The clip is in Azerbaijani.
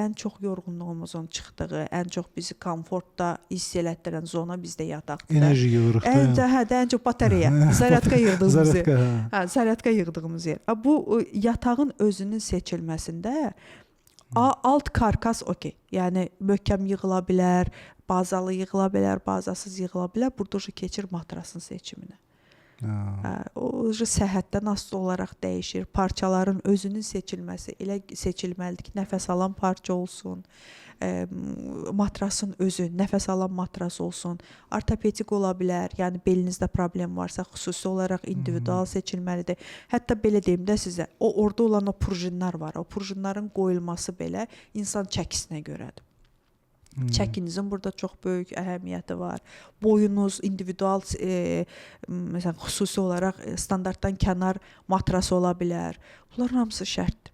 Ən çox yorğunluğumuzun çıxdığı, ən çox bizi komfortda hiss elətdirən zona bizdə yataqdır. Enerji yığırıq da. Ən çox batareya, zaryadka yığdığımız yer. Zaryadka. Zaryadka yığdığımız yer. Bu yatağın özünün seçilməsində alt karkas okey. Yəni möhkəm yığıla bilər, bazalı yığıla bilər, bazasız yığıla bilər. Burada keçir matrasın seçiminə. O səhhətdən asılı olaraq dəyişir. Parçaların özünün seçilməsi elə seçilməlidir ki, nəfəs alan parça olsun, matrasın özü nəfəs alan matras olsun, ortopedik ola bilər, yəni belinizdə problem varsa xüsusi olaraq individual seçilməlidir. Hətta belə deyim də sizə, orada olan o prujinlər var, o prujinlərin qoyulması belə insan çəkisinə görədir. Çəkinizin burada çox böyük əhəmiyyəti var. Boyunuz, individual, məsələn, xüsusi olaraq standartdan kənar matras ola bilər. Bunların hamısı şərtdir.